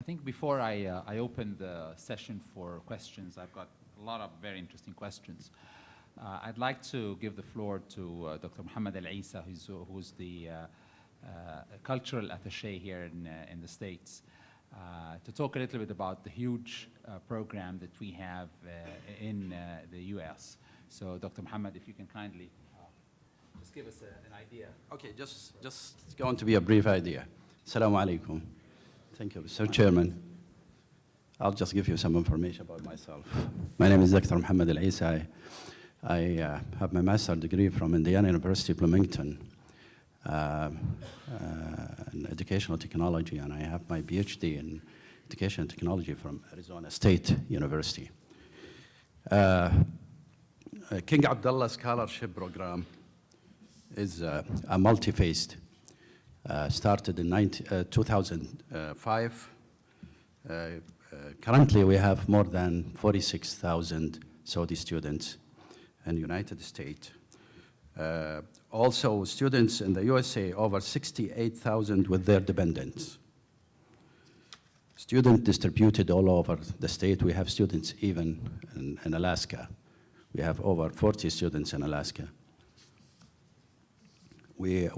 I think before I open the session for questions, I've got a lot of very interesting questions. I'd like to give the floor to Dr. Mohammed Al-Eissa, who's the cultural attaché here in the States, to talk a little bit about the huge program that we have in the US. So Dr. Mohammed, if you can kindly just give us an idea. Okay, just going to be a brief idea. Assalamu alaikum. Thank you, Mr. Chairman. I'll just give you some information about myself. My name is Dr. Mohammed Al-Eissa. I have my master's degree from Indiana University, Bloomington, in educational technology, and I have my PhD in education and technology from Arizona State University. King Abdullah Scholarship Program is a multi-phased. Started in 2005. Currently, we have more than 46,000 Saudi students in the United States. Also, students in the USA, over 68,000 with their dependents. Students distributed all over the state. We have students even in Alaska. We have over 40 students in Alaska. We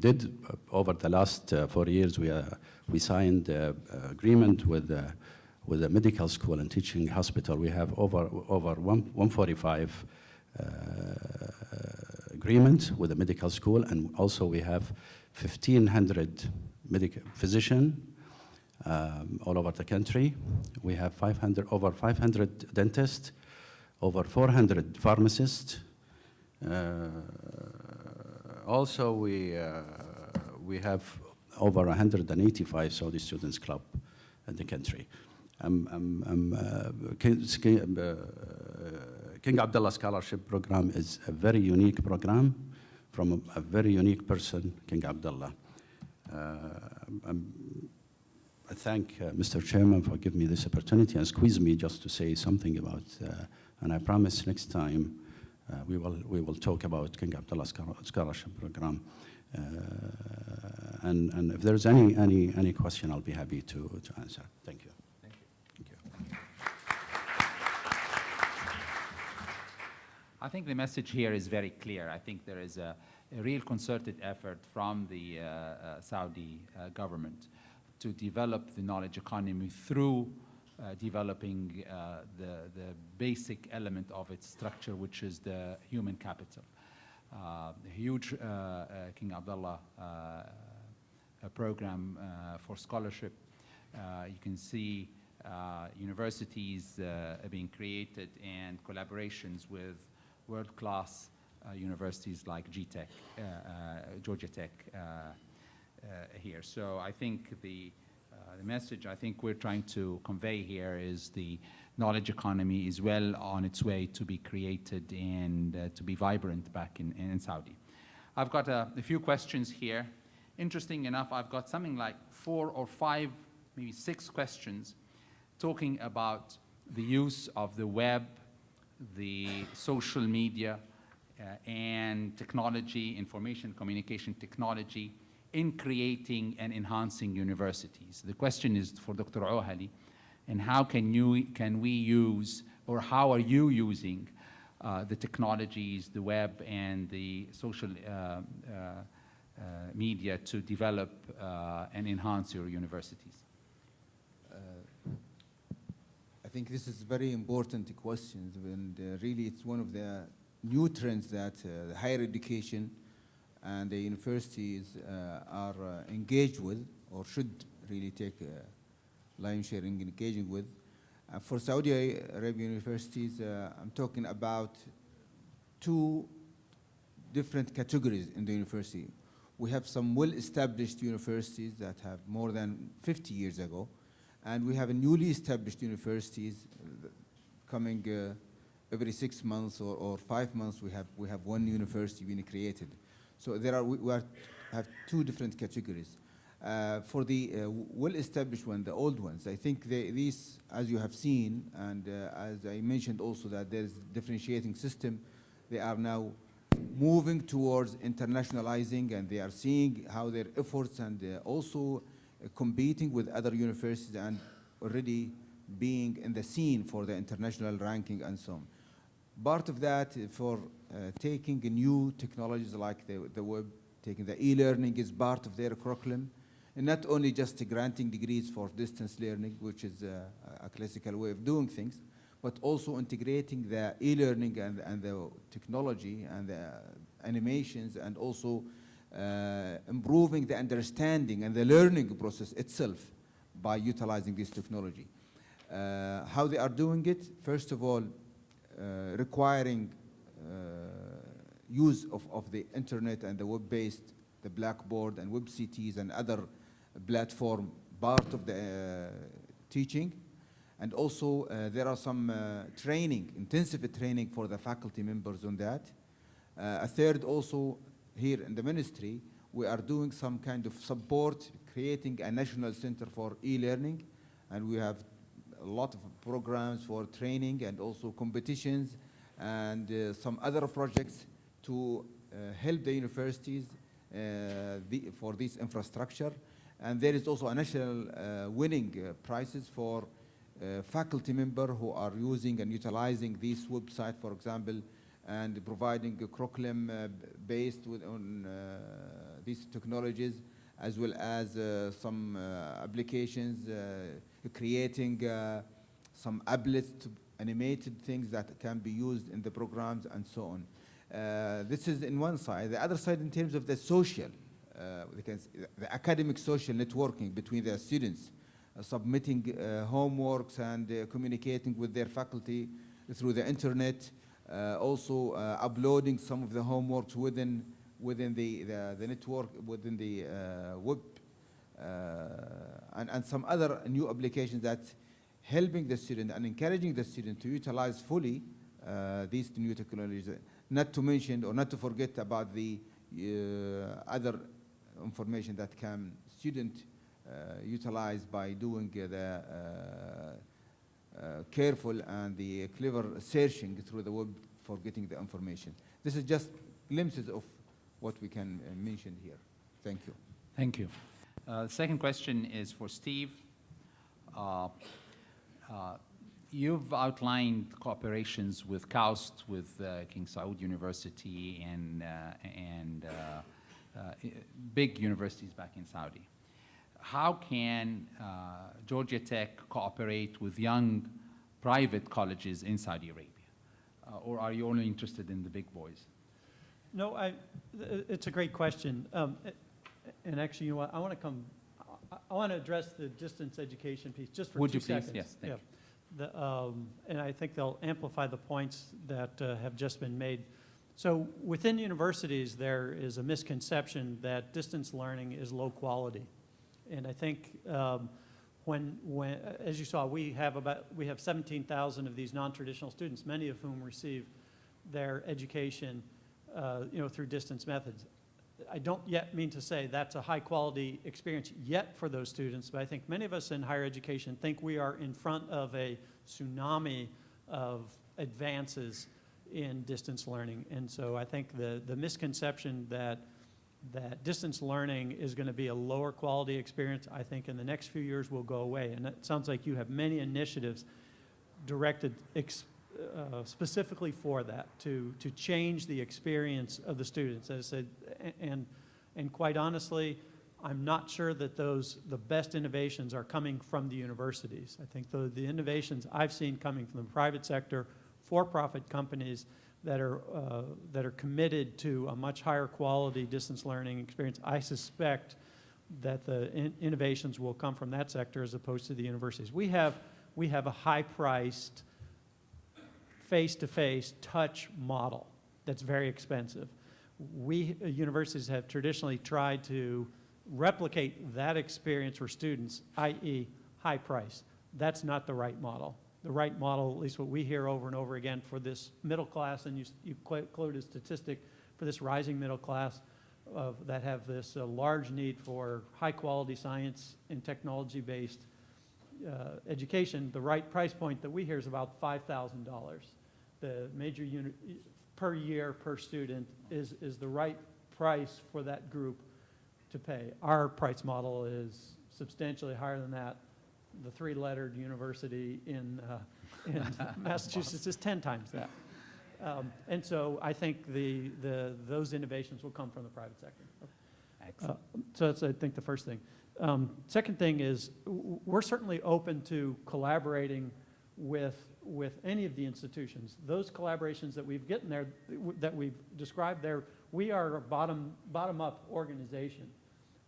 did, over the last 4 years, we signed an agreement with a medical school and teaching hospital. We have over 145 agreements with a medical school, and also we have 1,500 physicians all over the country. We have over 500 dentists, over 400 pharmacists. Also, we have over 185 Saudi Students Club in the country. King Abdullah Scholarship Program is a very unique program from a very unique person, King Abdullah. I thank Mr. Chairman for giving me this opportunity and squeeze me just to say something about, and I promise next time we will talk about King Abdullah Scholarship Program. And if there's any question, I'll be happy to answer. Thank you. Thank you. Thank you. I think the message here is very clear. I think there is a real concerted effort from the Saudi government to develop the knowledge economy through developing the basic element of its structure, which is the human capital. The huge King Abdullah program for scholarship. You can see universities being created and collaborations with world-class universities like GTech, Georgia Tech here. So I think the message I think we're trying to convey here is the knowledge economy is well on its way to be created and to be vibrant back in Saudi. I've got a few questions here. Interesting enough, I've got something like 4 or 5, maybe 6 questions talking about the use of the web, the social media, and technology, information communication technology, in creating and enhancing universities. The question is for Dr. Ohali, and how can we use, or how are you using the technologies, the web, and the social media to develop and enhance your universities? I think this is very important question, and really it's one of the new trends that the higher education and the universities are engaged with, or should really take line sharing engaging with. For Saudi Arabia universities, I'm talking about 2 different categories in the university. We have some well-established universities that have more than 50 years ago, and we have a newly established universities coming every 6 months or 5 months. We have one university being created. So we have 2 different categories. For the well-established one, the old ones, I think these, as you have seen, and as I mentioned also that there's differentiating system, they are now moving towards internationalizing, and they are seeing how their efforts and also competing with other universities and already being in the scene for the international ranking and so on. Part of that for taking new technologies like the web, taking the e-learning is part of their curriculum, and not only just granting degrees for distance learning, which is a classical way of doing things, but also integrating the e-learning and the technology and the animations, and also improving the understanding and the learning process itself by utilizing this technology. How they are doing it? First of all, requiring use of the internet and the web-based, the Blackboard and WebCTs and other platform part of the teaching. And also there are some training, intensive training for the faculty members on that. A third also, here in the ministry, we are doing some kind of support, creating a national center for e-learning, and we have a lot of programs for training and also competitions and some other projects to help the universities for this infrastructure. And there is also a national winning prizes for faculty member who are using and utilizing this website, for example, and providing a curriculum based on these technologies, as well as some applications, creating some applets, animated things that can be used in the programs and so on. This is in one side. The other side, in terms of the social, the academic social networking between the students, submitting homeworks and communicating with their faculty through the internet, also uploading some of the homeworks within the network, within the web, and some other new applications that helping the student and encouraging the student to utilize fully these new technologies. Not to mention or not to forget about the other information that can student utilize by doing the careful and the clever searching through the web for getting the information. This is just glimpses of what we can mention here. Thank you. Thank you. Second question is for Steve. You've outlined cooperations with KAUST, with King Saud University, and big universities back in Saudi. How can Georgia Tech cooperate with young private colleges in Saudi Arabia? Or are you only interested in the big boys? No, it's a great question. And actually, you know what, I want to address the distance education piece just for 2 seconds. Would you please? Yes, thank you. And I think they'll amplify the points that have just been made. So within universities, there is a misconception that distance learning is low quality. And I think when as you saw, we have 17,000 of these non-traditional students, many of whom receive their education through distance methods. I don't yet mean to say that's a high quality experience yet for those students, but I think many of us in higher education think we are in front of a tsunami of advances in distance learning. And so I think the misconception that distance learning is going to be a lower quality experience, I think in the next few years will go away. And it sounds like you have many initiatives directed specifically for that, to change the experience of the students. As I said, and quite honestly, I'm not sure that the best innovations are coming from the universities. I think the innovations I've seen coming from the private sector, for-profit companies that are committed to a much higher quality distance learning experience. I suspect that the innovations will come from that sector as opposed to the universities. We have a high-priced, face-to-face touch model that's very expensive. Universities have traditionally tried to replicate that experience for students, i.e. high price. That's not the right model. The right model, at least what we hear over and over again for this middle class, and you quoted a statistic for this rising middle class that have this large need for high quality science and technology based education. The right price point that we hear is about $5,000. The major unit per year per student is the right price for that group to pay. Our price model is substantially higher than that. The three-lettered university in Massachusetts is 10 times that. And so I think those innovations will come from the private sector. Excellent. So that's, I think, the first thing. Second thing is we're certainly open to collaborating with any of the institutions. Those collaborations that we've gotten there, that we've described there, we are a bottom-up organization.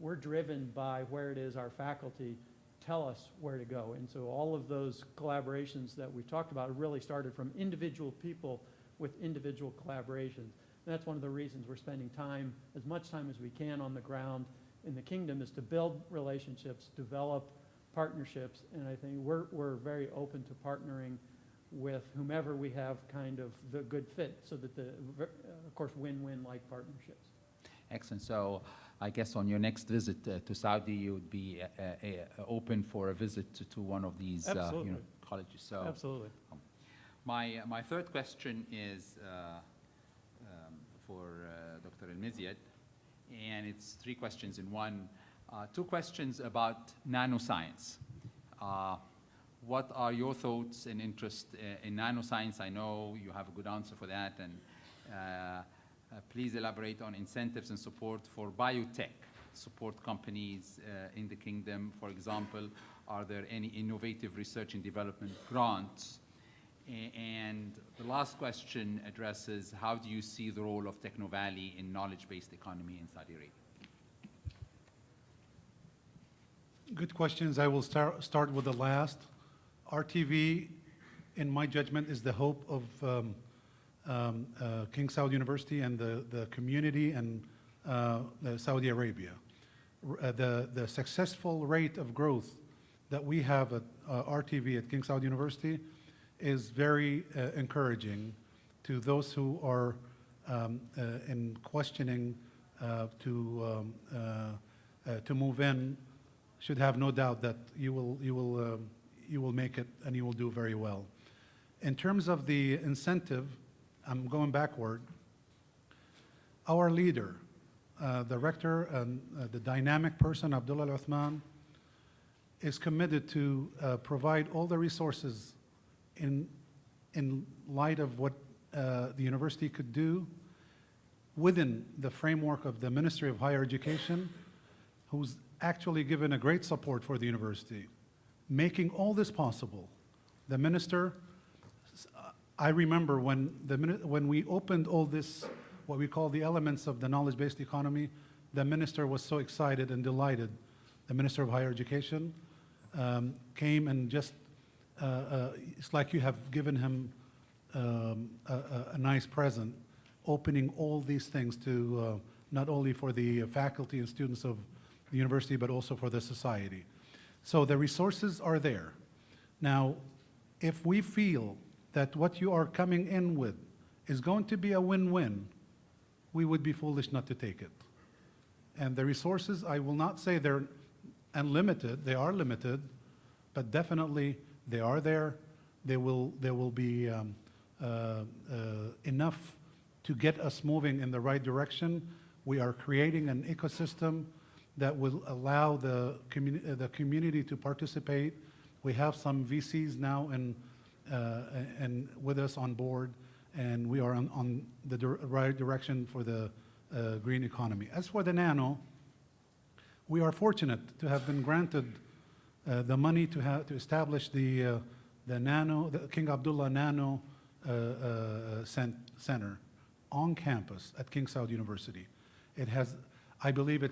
We're driven by where it is our faculty tell us where to go. And so all of those collaborations that we've talked about really started from individual people with individual collaborations. And that's one of the reasons we're spending time, as much time as we can on the ground in the kingdom, is to build relationships, develop partnerships, and I think we're very open to partnering with whomever we have kind of the good fit, so that of course, win-win like partnerships. Excellent. So I guess on your next visit to Saudi, you would be open for a visit to one of these colleges. So Absolutely. My third question is for Dr. Al-Mizyad, and it's three questions in one. Two questions about nanoscience. What are your thoughts and interest in nanoscience? I know you have a good answer for that, and please elaborate on incentives and support for biotech support companies in the kingdom. For example, are there any innovative research and development grants? And the last question addresses, how do you see the role of Techno Valley in knowledge-based economy in Saudi Arabia? Good questions. I will start with the last. RTV, in my judgment, is the hope of King Saud University and the community and Saudi Arabia. The successful rate of growth that we have at RTV at King Saud University is very encouraging to those who are in questioning to move in. Should have no doubt that you will make it and you will do very well. In terms of the incentive, I'm going backward. Our leader, the rector, and the dynamic person, Abdullah Al-Uthman, is committed to provide all the resources in light of what the university could do within the framework of the Ministry of Higher Education, who's actually given a great support for the university, making all this possible. The minister, I remember when we opened all this, what we call the elements of the knowledge-based economy, the minister was so excited and delighted. The Minister of Higher Education came and just, it's like you have given him a nice present, opening all these things to not only for the faculty and students of the university, but also for the society. So the resources are there. Now, if we feel that what you are coming in with is going to be a win-win, we would be foolish not to take it. And the resources, I will not say they're unlimited, they are limited, but definitely they are there. There will be enough to get us moving in the right direction. We are creating an ecosystem that will allow the community to participate. We have some VCs now and with us on board, and we are on the right direction for the green economy. As for the nano, we are fortunate to have been granted the money to establish the King Abdullah Nano Center on campus at King Saud University. It has, I believe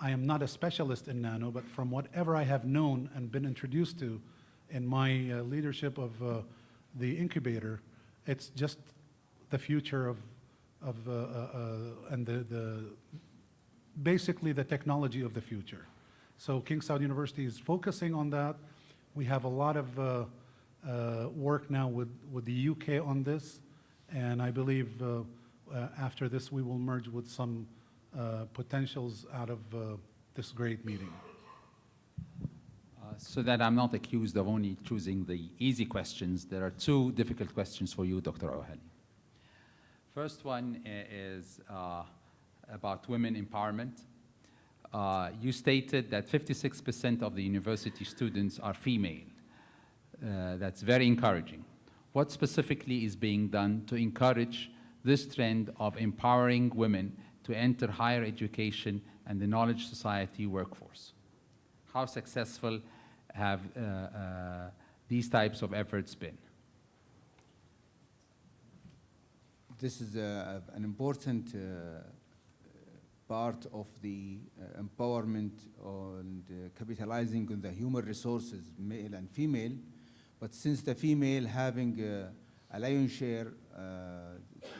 I am not a specialist in nano, but from whatever I have known and been introduced to in my leadership of the incubator, it's just the future and basically the technology of the future. So King Saud University is focusing on that. We have a lot of work now with the UK on this, and I believe after this we will merge with some potentials out of this great meeting. So that I'm not accused of only choosing the easy questions, there are two difficult questions for you, Dr. O'Hally. First one is about women empowerment. you stated that 56% of the university students are female. That's very encouraging. What specifically is being done to encourage this trend of empowering women to enter higher education and the knowledge society workforce? How successful have these types of efforts been? This is an important part of the empowerment and capitalizing on the human resources, male and female. But since the female having a lion's share,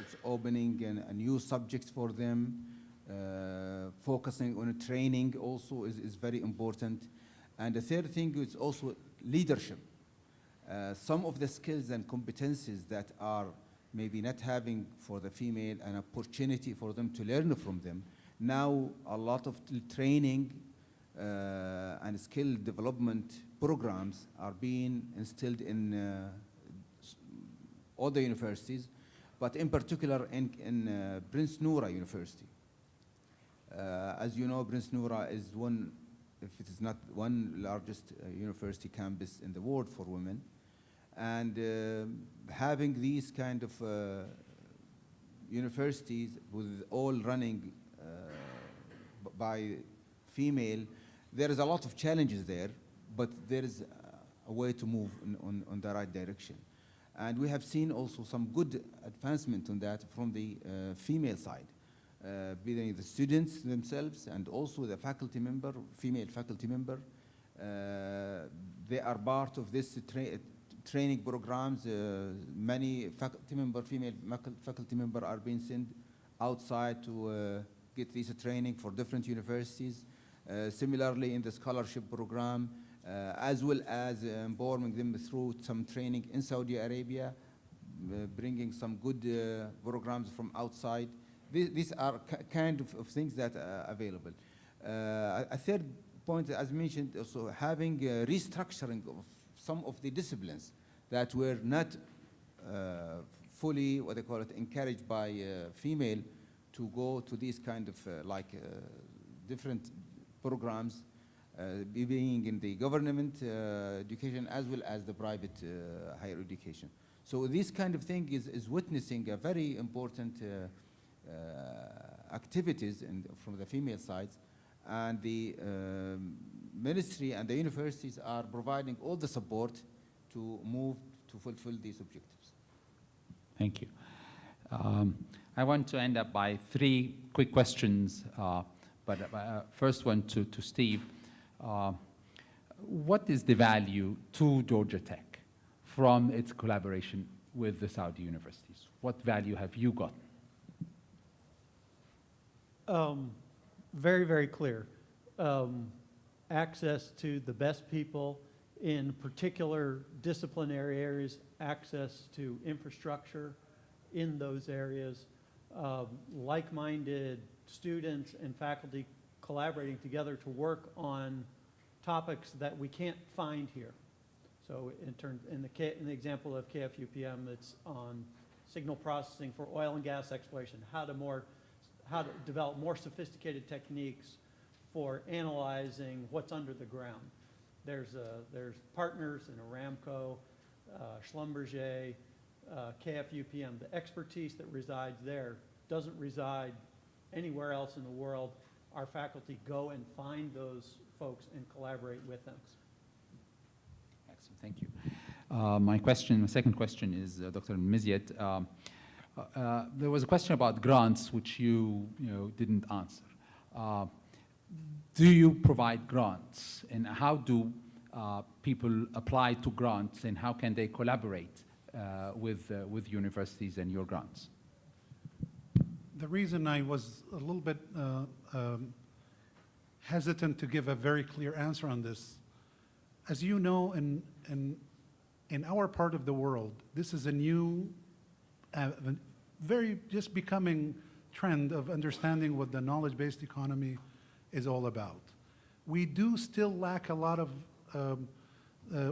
it's opening a new subject for them. Focusing on training also is very important. And the third thing is also leadership. Some of the skills and competencies that are maybe not having for the female an opportunity for them to learn from them. Now a lot of training and skill development programs are being instilled in all the universities, but in particular in Prince Noura University. As you know, Prince Noura is one, if it is not one largest university campus in the world for women. And having these kind of universities with all running by female, there is a lot of challenges there, but there is a way to move on the right direction. And we have seen also some good advancement on that from the female side, be they the students themselves and also the faculty member, female faculty member. They are part of this training programs. Many faculty member, female faculty member are being sent outside to get this training for different universities. Similarly in the scholarship program, as well as empowering them through some training in Saudi Arabia, bringing some good programs from outside. These are kind of things that are available. A third point, as mentioned, also having restructuring of some of the disciplines that were not fully, what they call it, encouraged by female to go to these kind of different programs, being in the government education as well as the private higher education. So this kind of thing is witnessing a very important activities from the female sides, and the ministry and the universities are providing all the support to move to fulfill these objectives. Thank you. I want to end up by 3 quick questions, but first one to Steve. What is the value to Georgia Tech from its collaboration with the Saudi universities? What value have you gotten? Very, very clear. Access to the best people in particular disciplinary areas, access to infrastructure in those areas, like-minded students and faculty collaborating together to work on topics that we can't find here. So in the example of KFUPM, it's on signal processing for oil and gas exploration, how to develop more sophisticated techniques for analyzing what's under the ground. There's partners in Aramco, Schlumberger, KFUPM. The expertise that resides there doesn't reside anywhere else in the world. Our faculty go and find those folks and collaborate with them. Excellent, thank you. My second question is, Dr. Mizyet, there was a question about grants which you didn't answer. Do you provide grants, and how do people apply to grants, and how can they collaborate with universities and your grants? The reason I was a little bit hesitant to give a very clear answer on this, as you know, in our part of the world, this is a new, very just becoming trend of understanding what the knowledge-based economy is all about. We do still lack a lot of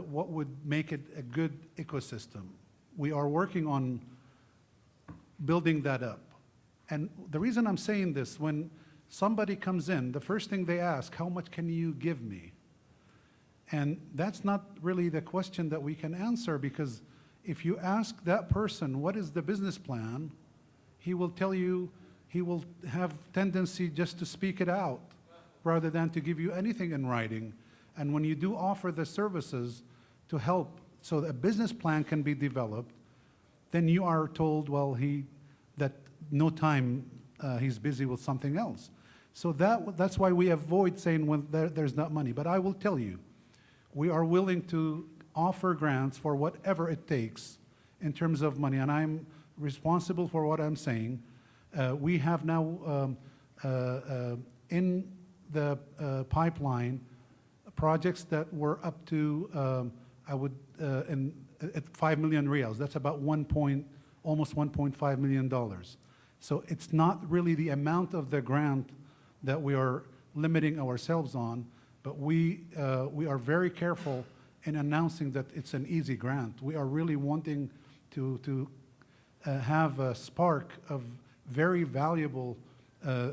what would make it a good ecosystem. We are working on building that up. And the reason I'm saying this, when somebody comes in, the first thing they ask, how much can you give me? And that's not really the question that we can answer, because if you ask that person, what is the business plan, he will tell you, he will have tendency just to speak it out rather than to give you anything in writing. And when you do offer the services to help so that a business plan can be developed, then you are told, well, that no time, he's busy with something else. So that's why we avoid saying when there's not money. But I will tell you, we are willing to offer grants for whatever it takes in terms of money, and I'm responsible for what I'm saying. We have now in the pipeline projects that were up to, at 5 million reals. That's about almost $1.5 million. So it's not really the amount of the grant that we are limiting ourselves on, but we are very careful in announcing that it's an easy grant. We are really wanting to have a spark of very valuable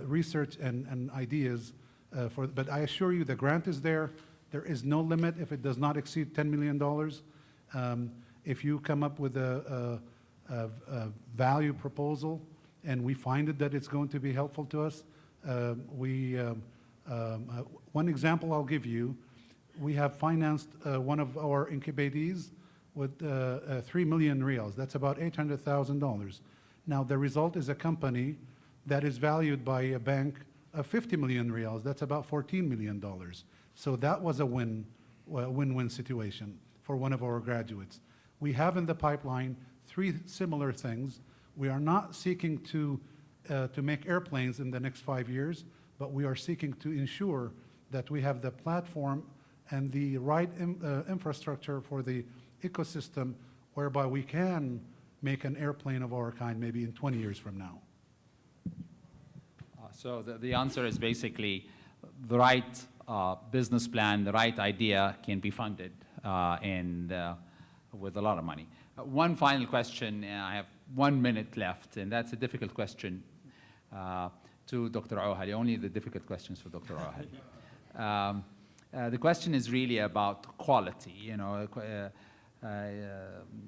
research and ideas. But I assure you the grant is there. There is no limit if it does not exceed $10 million. If you come up with a value proposal and we find that it's going to be helpful to us, one example I'll give you, we have financed one of our incubatees with 3 million reals. That's about $800,000. Now the result is a company that is valued by a bank of 50 million reals. That's about $14 million. So that was a win-win situation for one of our graduates. We have in the pipeline 3 similar things. We are not seeking to make airplanes in the next 5 years, but we are seeking to ensure that we have the platform and the right infrastructure for the ecosystem whereby we can make an airplane of our kind maybe in 20 years from now. So the answer is basically the right business plan, the right idea can be funded and with a lot of money. One final question, and I have 1 minute left, and that's a difficult question to Dr. Ouhali, only the difficult questions for Dr. Ouhali. The question is really about quality. You know,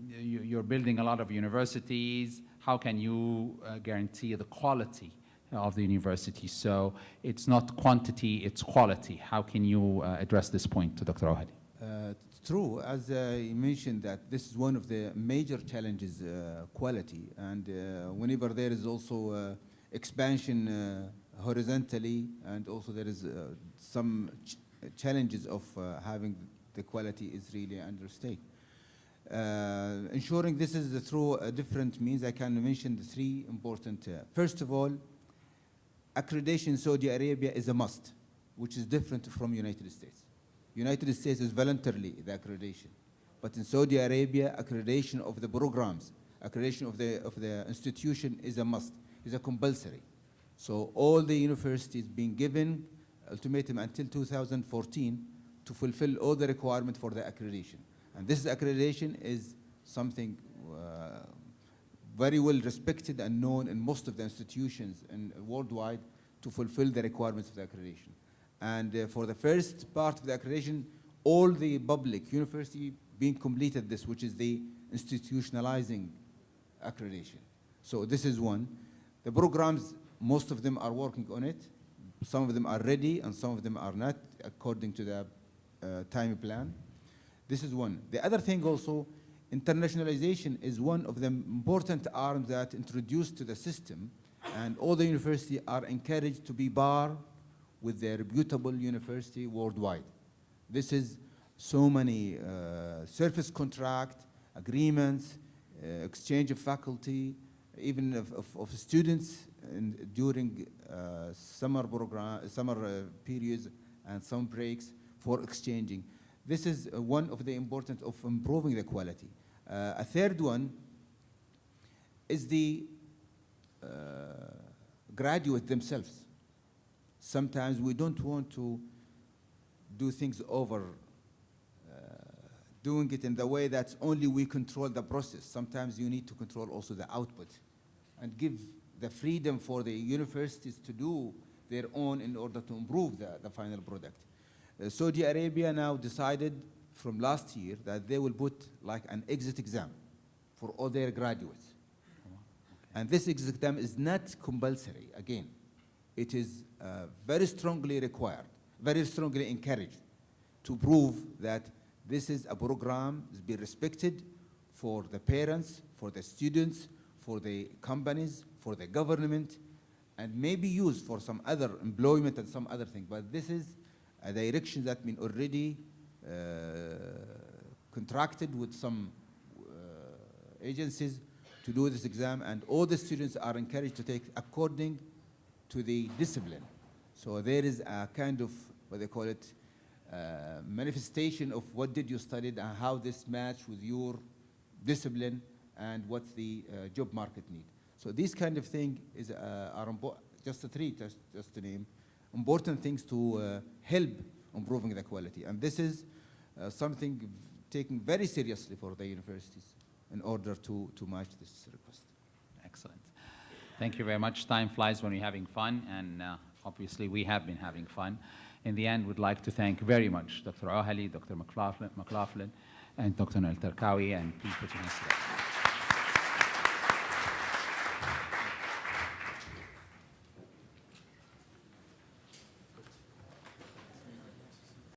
you're building a lot of universities. How can you guarantee the quality of the university? So it's not quantity, it's quality. How can you address this point to Dr. Ouhali? True, as you mentioned, that this is one of the major challenges, quality. And whenever there is also expansion horizontally, and also there is some challenges of having the quality is really understated. Ensuring this is through different means, I can mention the 3 important. First of all, accreditation in Saudi Arabia is a must, which is different from United States. United States is voluntarily the accreditation, but in Saudi Arabia, accreditation of the programs, accreditation of the institution is a must, is a compulsory. So all the universities being given ultimatum until 2014 to fulfill all the requirements for the accreditation. And this accreditation is something very well respected and known in most of the institutions and worldwide to fulfill the requirements of the accreditation. And for the first part of the accreditation, all the public university being completed this, which is the institutionalizing accreditation. So this is one. The programs, most of them are working on it. Some of them are ready and some of them are not according to the time plan. This is one. The other thing also, internationalization is one of the important arms that introduced to the system, and all the universities are encouraged to be bar with their reputable university worldwide. This is so many service contract, agreements, exchange of faculty, even of students during summer periods and some breaks for exchanging. This is one of the importance of improving the quality. A third one is the graduates themselves. Sometimes we don't want to do things over, doing it in the way that only we control the process. Sometimes you need to control also the output and give the freedom for the universities to do their own in order to improve the final product. Saudi Arabia now decided from last year that they will put like an exit exam for all their graduates. And this exit exam is not compulsory, again. It is very strongly required, very strongly encouraged to prove that this is a program that's been respected for the parents, for the students, for the companies, for the government, and maybe used for some other employment and some other thing. But this is a direction that's been already contracted with some agencies to do this exam, and all the students are encouraged to take according to the discipline. So there is a kind of, what they call it, manifestation of what did you study and how this match with your discipline and what the job market need. So these kind of things are just to name, important things to help improving the quality. And this is something taken very seriously for the universities in order to match this request. Excellent. Thank you very much. Time flies when you're having fun, and obviously we have been having fun. In the end, we'd like to thank very much Dr. Ohali, Dr. McLaughlin, and Dr. Al-Tarkawi, and please put your hands together.